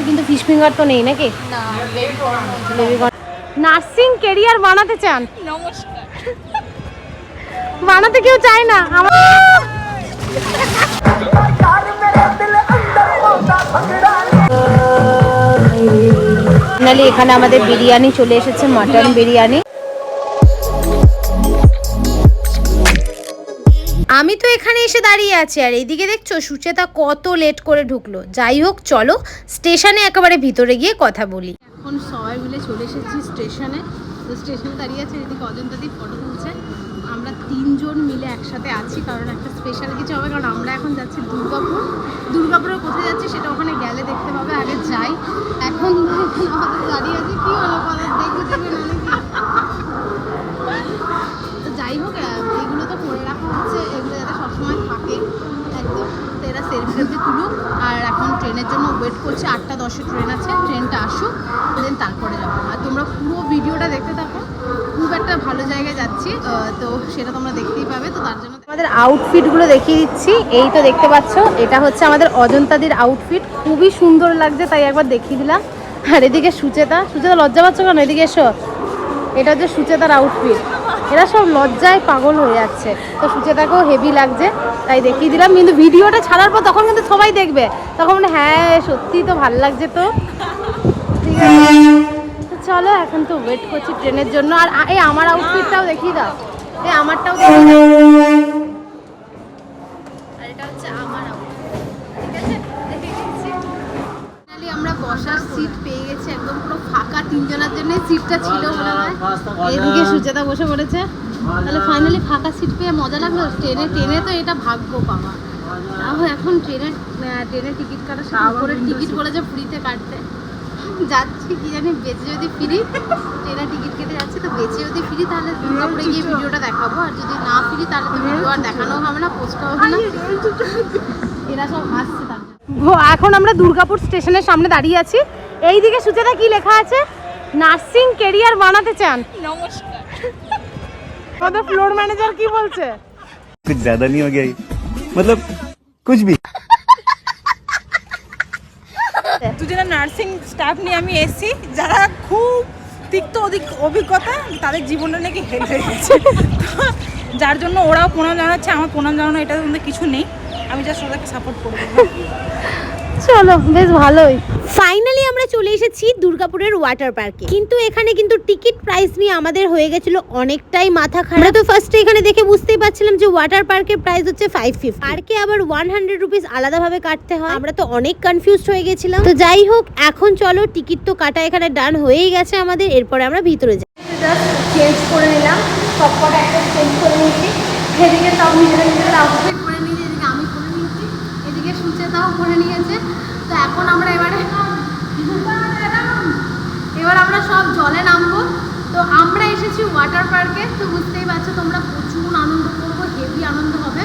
কিন্তু fish finger তো নেই নাকি? না, নার্সিং ক্যারিয়ার বানাতে চান? নমস্কার। বানাতে কেউ চায় না আমার। ফাইনালি এখানে আমাদের বিরিয়ানি চলে এসেছে, মাটন বিরিয়ানি। আমি তো এখানে এসে দাঁড়িয়ে আছি আর এইদিকে দেখছো সুচেতা কত লেট করে ঢুকলো। যাই হোক চলো স্টেশনে একেবারে ভিতরে গিয়ে কথা বলি। এখন সবাই মিলে চলে এসেছি স্টেশনে। তো স্টেশনে দাঁড়িয়ে আছে, এদিকে অজন্তাদি ফটো তুলছে। আমরা 3 জন মিলে একসাথে আছি কারণ একটা স্পেশাল কিছু হবে, কারণ আমরা এখন যাচ্ছি দুর্গাপুর। দুর্গাপুরে কোথায় যাচ্ছি সেটা ওখানে গেলে দেখতে পাবে, আগে যাই। এখন আমাদের দাঁড়িয়ে আছে, কি হলো কথা দেখে দেবে না নাকি? তো যাই হোক এগুলো তো করে রাখা হচ্ছে, এগুলো যাতে সবসময় থাকে একদম। তো এরা সেলফি তুলুক। আর এখন ট্রেনের জন্য ওয়েট করছে, 8:10 ট্রেন আছে, ট্রেনটা আসুক দেন তারপরে যাবো। আর তোমরা পুরো ভিডিওটা দেখতে থাকো, খুব একটা ভালো জায়গায় যাচ্ছি, তো সেটা তোমরা দেখতেই পাবে। তো তার জন্য আমাদের আউটফিটগুলো দেখিয়ে দিচ্ছি। এই তো দেখতে পাচ্ছ, এটা হচ্ছে আমাদের অজন্তাদির আউটফিট, খুবই সুন্দর লাগছে তাই একবার দেখিয়ে দিলাম। আর এদিকে সুচেতা লজ্জা পাচ্ছ কেন? এদিকে এসো, এটা হচ্ছে সুচেতার আউটফিট। এরা সব লজ্জায় পাগল হয়ে যাচ্ছে, তো সুচেতাকেও হেভি লাগছে তাই দেখিয়ে দিলাম। কিন্তু ভিডিওটা ছাড়ার পর তখন কিন্তু সবাই দেখবে, তখন মানে হ্যাঁ সত্যিই তো ভালো লাগছে। তো ঠিক আছে, তো চলো এখন তো ওয়েট করছি ট্রেনের জন্য। আর এই আমার আউটফিটটাও দেখিয়ে দাও, এই আমারটাও দেখিয়ে দাও। আর এটা হচ্ছে আমার আউটফিট, ঠিক আছে দেখিয়ে দিচ্ছি। ফাইনালি আমরা বসার সিট পেয়ে গেছি, একদম পুরো ফাঁকা, 3 জনের জন্য সিটটা ছিল মনে হয়। এদিকে সুচেতা বসে পড়েছে। তাহলে ফাইনালি ফাঁকা সিট পেয়ে মজা লাগলো। ট্রেনে তো এটা ভাগ্য পাওয়া। তাও এখন ট্রেনে টিকিট কাটার সাথে উপরে টিকিট বলেছে ফ্রিতে কাটতে যাচ্ছি, কি জানি বেঁচে যদি ফিরি। ট্রেনে টিকিট কেটে যাচ্ছি, তো বেঁচে যদি ফিরি তাহলে দুর্গাপুরে গিয়ে ভিডিওটা দেখাবো। আর যদি না ফিরি তাহলে তো ভিডিও আর দেখানো হবে না, পোস্ট হবে না। এরা সব হাসছে। এখন আমরা দুর্গাপুর স্টেশনের সামনে দাঁড়িয়ে আছি। এইদিকে সুচেতা কি লেখা আছে? নার্সিং ক্যারিয়ার বানাতে চান? নমস্কার। আমাদের ফ্লোর ম্যানেজার কি বলছে? कुछ ज्यादा नहीं हो गया ये? मतलब कुछ भी। দুজনে নার্সিং স্টাফ নিয়ে আমি এসেছি, যারা খুব তিক্ত অভিজ্ঞতা, তাদের জীবনটা নাকি হেল হয়ে গেছে। যার জন্য ওরাও প্রণাম জানাচ্ছে, আমার প্রণাম জানানো এটার মধ্যে কিছু নেই। আমি জাস্ট ওদেরকে সাপোর্ট করবো। চলো বেশ ভালোই। ফাইনালি আমরা চলে এসেছি দুর্গাপুরের ওয়াটার পার্কে। কিন্তু এখানে কিন্তু টিকিট প্রাইস নিয়ে আমাদের হয়ে গেছিল অনেকটাই মাথা খারাপ। আমরা তো ফার্স্টে এখানে দেখে বুঝতেই পারছিলাম যে ওয়াটার পার্কের প্রাইস হচ্ছে 550, পার্কে আবার 100 রুপিস আলাদাভাবে কাটতে হয়। আমরা তো অনেক কনফিউজড হয়ে গেছিলাম। তো যাই হোক এখন চলো, টিকিট তো কাটা এখানে ডান হয়েই গেছে আমাদের, এরপরে আমরা ভিতরে যাই। জাস্ট চেঞ্জ করে নিলাম, সবকটা একটা চেঞ্জ করে নিয়েছি। এদিকে সব নিজেদের আউটফিট করে নিয়েছি, এদিকে আমি করে নিয়েছি, এদিকে সুচেতাও করে নিয়েছে। তো এখন আমরা এবার আমরা সব জলে নামবো। তো আমরা এসেছি ওয়াটার পার্কে, তো বুঝতেই পারছো তোমরা, প্রচুর আনন্দ করবো, হেভি আনন্দ হবে।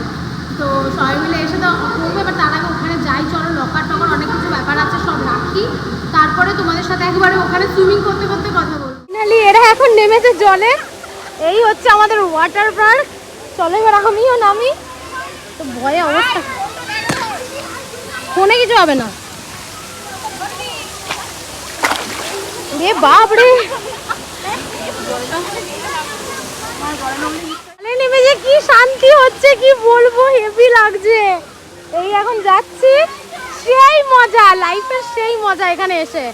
তো সবাই মিলে এসে তো করবো। এবার তার আগে ওখানে যাই, চলো লকার টকার অনেক কিছু ব্যাপার আছে সব রাখি, তারপরে তোমাদের সাথে একবারে ওখানে সুইমিং করতে করতে কথা বলবো। ফাইনালি এরা এখন নেমেছে জলে, এই হচ্ছে আমাদের ওয়াটার পার্ক। চলো এবার আমিও নামি। তো ভয়ে অবস্থা, ফোনে কিছু হবে না রে বাপ রে। নেমে যে কি শান্তি হচ্ছে কি বলবো, হেভি লাগছে। এই এখন যাচ্ছি, সেই মজা, লাইফের সেই মজা এখানে এসে।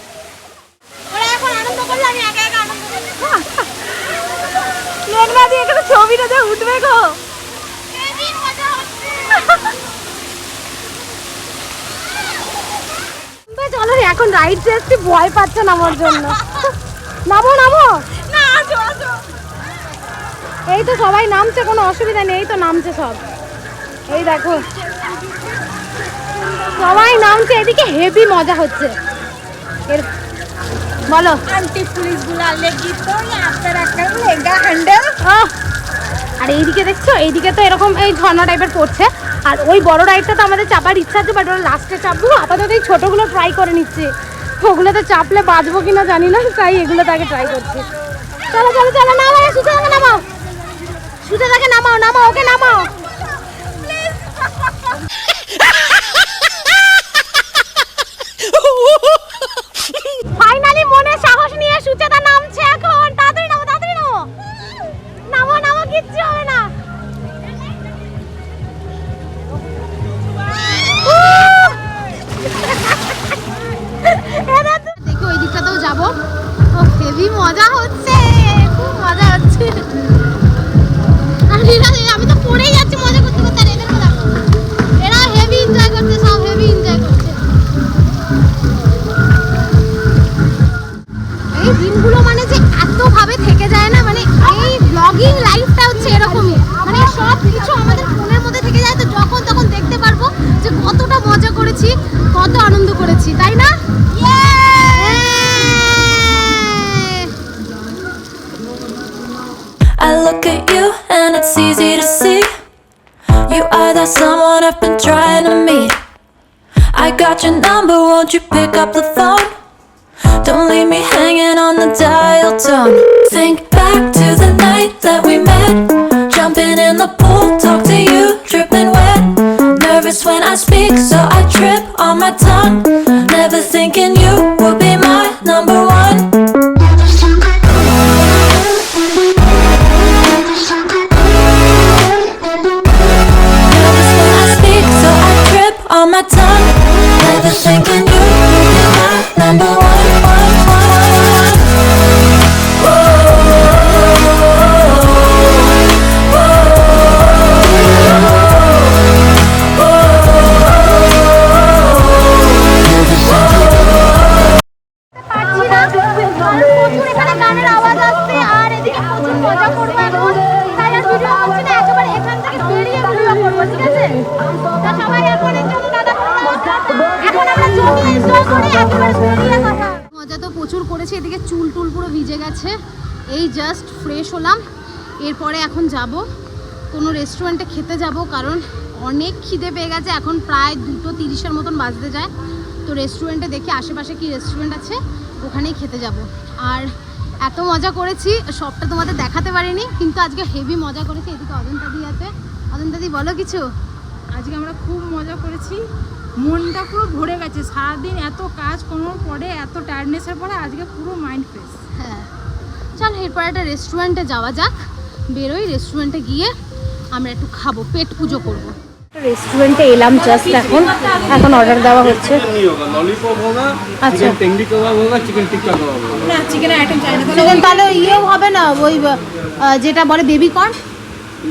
ওরা এখন আনন্দ করলে আমি একা একা আনন্দ করছি। মেঘনা দিয়ে এখানে ছবিটা দিয়ে উঠবে গো, হেভি মজা হচ্ছে। চলো এখন রাইড যাচ্ছি, ভয় পাচ্ছে নামার জন্য। নামো নামো না, এই তো সবাই নামছে, কোনো অসুবিধা নেই, তো নামছে সব। এই দেখো সবাই নামছে, এদিকে হেভি মজা হচ্ছে। এর বলো আন্টি পুলিশ বুলা লেগি তো আপনার একটা লেগা হ্যান্ডেল। আর এইদিকে দেখছো, এইদিকে তো এরকম এই ঝর্ণা টাইপের পড়ছে। আর ওই বড় রাইডটা তো আমাদের চাপার ইচ্ছা আছে, বাট ওরা লাস্টে চাপবো। আপাতত এই ছোটোগুলো ট্রাই করে নিচ্ছি, ওগুলোতে চাপলে বাঁচবো কিনা জানি না, তাই এগুলো তাকে ট্রাই করছি। চলো চলো চলো, নামাও সুচেতাকে, নামাও সুচেতাকে, নামাও নামাও ওকে নামাও। মজা হচ্ছে, খুব মজা হচ্ছে। আর আমি তো পড়েই যাচ্ছি মজা করতে করতে। আর এদেরকে দেখো, এরা হেভি এনজয় করছে, সব হেভি এনজয় করছে। এই দিনগুলো মানে যে এত ভাবে থেকে যায় না, মানে এই ব্লগিং লাইফটা হচ্ছে এরকমই, মানে সব কিছু আমাদের ফোনের মধ্যে থেকে যায়, তো যখন তখন দেখতে পারবো যে কতটা মজা করেছি, কত আনন্দ করেছি, তাই না? I look at you and it's easy to see you are that someone I've been trying to meet. I got your number, won't you pick up the phone? Don't leave me hanging on the dial tone. Think back to the night that we met, jumping in the pool, talk to you, dripping wet. Nervous when I speak, so I trip on my tongue. Never thinking you would be my number one. Nervous when I speak, so I trip on my tongue. Never thinking you would be my number one. মজা তো প্রচুর করেছি, এদিকে চুল টুল পুরো ভিজে গেছে। এই জাস্ট ফ্রেশ হলাম, এরপরে এখন যাব কোনো রেস্টুরেন্টে খেতে যাব, কারণ অনেক খিদে পেয়ে গেছে। এখন প্রায় 2:30 মতন বাজতে যায়, তো রেস্টুরেন্টে দেখি আশেপাশে কি রেস্টুরেন্ট আছে, ওখানেই খেতে যাব। আর এত মজা করেছি, সবটা তোমাদের দেখাতে পারিনি, কিন্তু আজকে হেভি মজা করেছি। এদিকে অজন্তাদি আছে, অজন্তাদি বলো কিছু। আজকে আমরা খুব মজা করেছি, মনটা পুরো ভরে গেছে। সারাদিন এত কাজ করার পরে, এত টায়ার্ডনেসের পরে আজকে পুরো মাইন্ড ফ্রেশ। হ্যাঁ, চল এরপর একটা রেস্টুরেন্টে যাওয়া যাক। বেরোই, রেস্টুরেন্টে গিয়ে আমরা একটু খাবো, পেট পুজো করবো। রেস্টুরেন্টে এলাম জাস্ট এখন, এখন অর্ডার দেওয়া হচ্ছে। लॉलीपॉप होगा, अच्छा। चिकन टेंगड़ी कबाब होगा, चिकन टिक्का कबाब होगा। না, চিকেনের আইটেম চাই না। চিকেন তাহলে ইয়েও হবে না, ওই যেটা বলে বেবি কর্ন,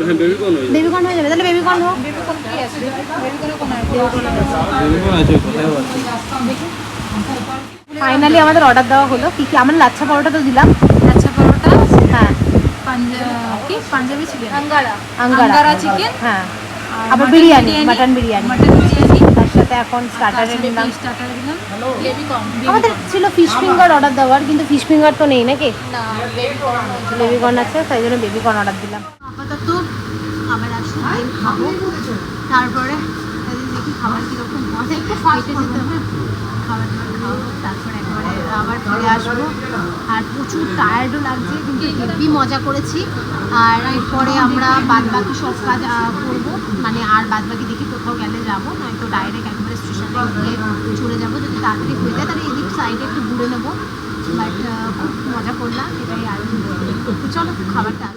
হ্যাঁ, বেবি কর্ন হয়ে যাবে। বেবি কর্ন হয়ে যাবে, তাহলে বেবি কর্ন হোক। বেবি কর্ন আছে, কোথায় আছে? ফাইনালি আমাদের অর্ডার দেওয়া হলো। কি কি আমরা লাচ্ছা পরোটা তো দিলাম, আচ্ছা, পরোটা, হ্যাঁ, পাঞ্জাবি চিকেন, আঙ্গারা আঙ্গারা চিকেন, হ্যাঁ, আবার বিরিয়ানি, মাটন বিরিয়ানি, তার সাথে এখন স্টার্টারে নিলাম। স্টার্টার দিলাম, বেবি কর্ন। আমাদের ছিল ফিশ ফিঙ্গার অর্ডার দেওয়ার, কিন্তু ফিশ ফিঙ্গার তো নেই নাকি, বেবি কর্ন আছে, তাই জন্য বেবি কর্ন অর্ডার দিলাম। আপাতত আবার আসলে খাবো, তারপরে দেখি খাবার কীরকম মজা, একটু ফাইটে যেতে হবে, খাবার দাবার খাবো, তারপরে একবারে আবার ফিরে আসবো। আর প্রচুর টায়ার্ডও লাগছে, কিন্তু হেভি মজা করেছি। আর এরপরে আমরা বাদবাকি সব কাজ করবো, মানে আর বাদবাকি দেখি কোথাও গেলে যাবো, নয়তো ডাইরেক্ট একবারে স্টেশনে গিয়ে চলে যাবো। যদি তাড়াতাড়ি হয়ে যায় তাহলে এদিক সাইডে একটু ঘুরে নেবো, বাট খুব মজা করলাম, এটাই আর কি। চলো খাবারটা।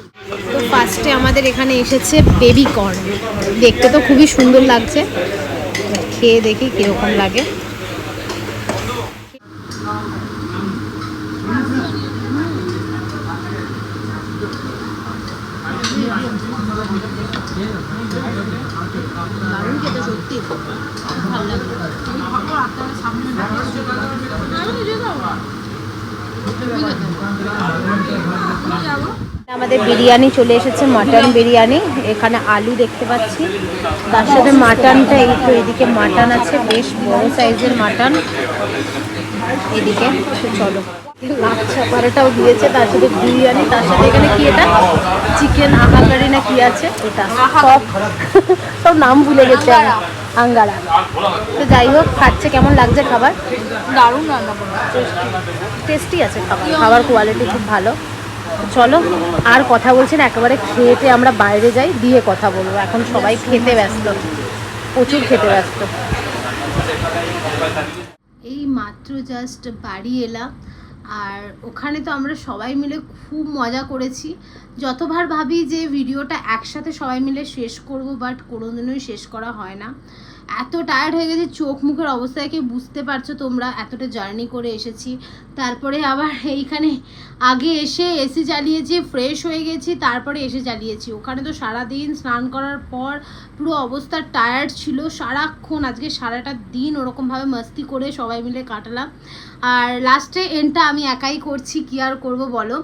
তো ফার্স্টে আমাদের এখানে এসেছে বেবি কর্ন, দেখতে তো খুবই সুন্দর লাগছে, খেয়ে দেখি কীরকম লাগে। দারুণ খেতে, সত্যি ভালো লাগে। আমাদের বিরিয়ানি চলে এসেছে, মাটন বিরিয়ানি। এখানে আলু দেখতে পাচ্ছি, তার সাথে মাটনটা, এই তো এদিকে মাটন আছে, বেশ বড় সাইজের মাটন এদিকে। চলো, লাচ্ছা পরোটাও দিয়েছে, তার সাথে বিরিয়ানি, তার সাথে এখানে কি এটা চিকেন আহাকারি না কি আছে, এটা সব সব নাম ভুলে গেছে আমি, আঙ্গারা। তো যাই হোক, খাচ্ছে, কেমন লাগছে খাবার? দারুণ রান্না করা, টেস্টি আছে খাবার, খাবার কোয়ালিটি খুব ভালো। চলো আর কথা বলছি না, একেবারে খেতে আমরা বাইরে যাই, দিয়ে কথা বলবো। এখন সবাই খেতে ব্যস্ত, প্রচুর খেতে ব্যস্ত। এই মাত্র জাস্ট বাড়ি এলাম, আর ওখানে তো আমরা সবাই মিলে খুব মজা করেছি। যতবার ভাবি যে ভিডিওটা একসাথে সবাই মিলে শেষ করব, বাট কোনোদিনই শেষ করা হয় না। এত টায়ার্ড হয়ে গেছি, চোখ মুখের অবস্থা কি বুঝতে পারছো তোমরা, এতটা জার্নি করে এসেছি। তারপরে আবার এইখানে আগে এসে এসি চালিয়েছি, ফ্রেশ হয়ে গেছি, তারপরে এসে চালিয়েছি। ওখানে তো সারাদিন স্নান করার পর পুরো অবস্থা টায়ার্ড ছিল সারাক্ষণ। আজকে সারাটা দিন ওরকমভাবে মস্তি করে সবাই মিলে কাটালাম। আর লাস্টে এন্ডটা আমি একাই করছি, কি আর করব বলো,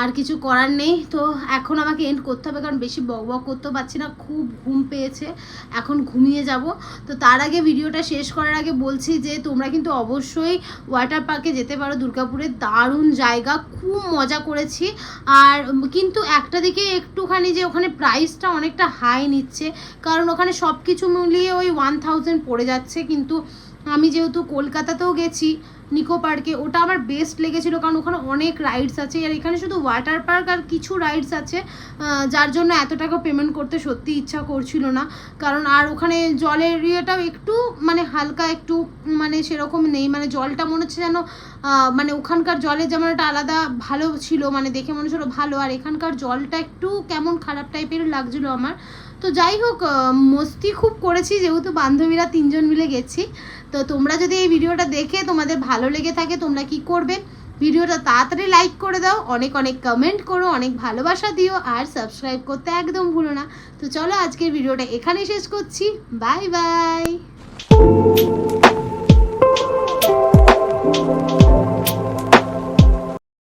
আর কিছু করার নেই। তো এখন আমাকে এন্ড করতে হবে, কারণ বেশি বক করতেও পারছি না, খুব ঘুম পেয়েছে, এখন ঘুমিয়ে যাব। তো তার আগে ভিডিওটা শেষ করার আগে বলছি যে তোমরা কিন্তু অবশ্যই ওয়াটার পার্কে যেতে পারো, দুর্গাপুরে দারুণ জায়গা, খুব মজা করেছি। আর কিন্তু একটা দিকে একটুখানি যে ওখানে প্রাইসটা অনেকটা হাই নিচ্ছে, কারণ ওখানে সব কিছু মিলিয়ে ওই 1000 পড়ে যাচ্ছে। কিন্তু আমি যেহেতু কলকাতাতেও গেছি নিকো পার্কে, ওটা আমার বেস্ট লেগেছিলো, কারণ ওখানে অনেক রাইডস আছে। আর এখানে শুধু ওয়াটার পার্ক আর কিছু রাইডস আছে, যার জন্য এত টাকা পেমেন্ট করতে সত্যি ইচ্ছা করছিল না। কারণ আর ওখানে জলের ইয়েটাও একটু মানে হালকা একটু মানে সেরকম নেই, মানে জলটা মনে হচ্ছে যেন মানে ওখানকার জলের যেমন একটা আলাদা ভালো ছিল, মানে দেখে মনে হচ্ছিলো ভালো, আর এখানকার জলটা একটু কেমন খারাপ টাইপের লাগছিলো আমার। তো যাই হোক, মস্তি খুব করেছি, যেহেতু বান্ধবীরা 3 জন মিলে গেছি। তো তোমরা যদি এই ভিডিওটা দেখে তোমাদের ভালো লেগে থাকে, তোমরা কি করবে, ভিডিওটা তাড়াতাড়ি লাইক করে দাও, অনেক অনেক কমেন্ট করো, অনেক ভালোবাসা দিও, আর সাবস্ক্রাইব করতে একদম ভুলো না। তো চলো আজকের ভিডিওটা এখানেই শেষ করছি, বাই বাই।